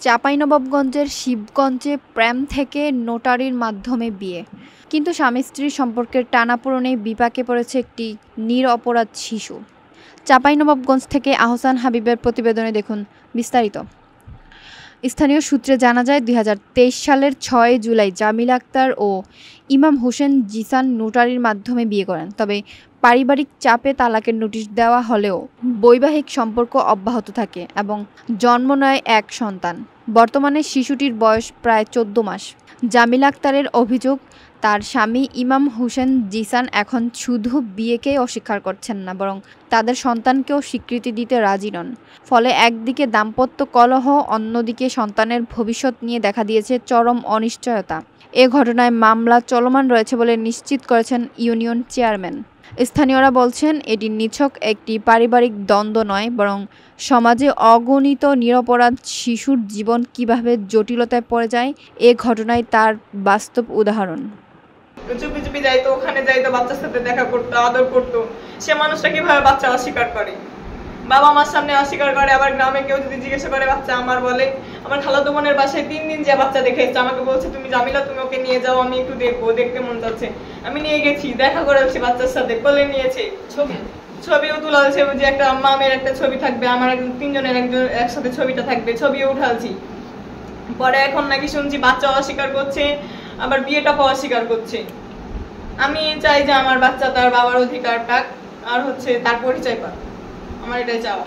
চাঁপাইনবাবগঞ্জের শিবগঞ্জে প্রেম থেকে নোটারির মাধ্যমে বিয়ে, কিন্তু স্বামী স্ত্রীর সম্পর্কের টানাপোড়েনে বিপাকে পড়েছে একটি নিরপরাধ শিশু। চাঁপাইনবাবগঞ্জ থেকে আহসান হাবিবের প্রতিবেদনে দেখুন বিস্তারিত। স্থানীয় সূত্রে জানা যায়, ২০২৩ সালের ৬ জুলাই জামিলা আক্তার ও ইমাম হোসেন জিসান নোটারির মাধ্যমে বিয়ে করেন। তবে পারিবারিক চাপে তালাকের নোটিশ দেওয়া হলেও বৈবাহিক সম্পর্ক অব্যাহত থাকে এবং জন্ম নেয় এক সন্তান। বর্তমানে শিশুটির বয়স প্রায় ১৪ মাস। জামিলা আক্তারের অভিযোগ, তার স্বামী ইমাম হোসেন জিসান এখন শুধু বিয়েকেই অস্বীকার করছেন না, বরং তাদের সন্তানকেও স্বীকৃতি দিতে রাজি নন। ফলে একদিকে দাম্পত্য কলহ, অন্যদিকে সন্তানের ভবিষ্যৎ নিয়ে দেখা দিয়েছে চরম অনিশ্চয়তা। এ ঘটনায় মামলা চলমান রয়েছে বলে নিশ্চিত করেছেন ইউনিয়ন চেয়ারম্যান। স্থানীয়রা বলছেন, এটি নিছক একটি পারিবারিক দ্বন্দ্ব নয়, বরং সমাজে অগণিত নিরপরাধ শিশুর জীবন কিভাবে জটিলতায় পড়ে যায়, এ ঘটনায় তার বাস্তব উদাহরণ। চুপি চুপি যাইতো, ওখানে যাইতো, বাচ্চার সাথে দেখা করতো, আদর করতো। সে মানুষটা কিভাবে বাচ্চা অস্বীকার করে? বাবা মার সামনে অস্বীকার করে, আবার গ্রামে কেউ যদি জিজ্ঞাসা করে বাচ্চা আমার, বলে আমার খালাতো বোনের বাসায় ৩ দিন যে বাচ্চা দেখে এসছে, আমাকে বলছে তুমি জামিলা, তুমি ওকে নিয়ে যাও, আমি একটু দেখবো, দেখতে মন যাচ্ছে। আমি নিয়ে গেছি, দেখা করেছি বাচ্চার সাথে, কোলে নিয়েছে, ছবিও তুলালছে, যে একটা মামের একটা ছবি থাকবে, আমার ৩ জনের একসাথে ছবিটা থাকবে, ছবিও উঠালছি। পরে এখন নাকি শুনছি বাচ্চা অস্বীকার করছে, আবার বিয়েটাকে অস্বীকার করছে। আমি চাই যে আমার বাচ্চা তার বাবার অধিকার পাক, আর তার পরিচয় পাক। আমার এটাই চাওয়া।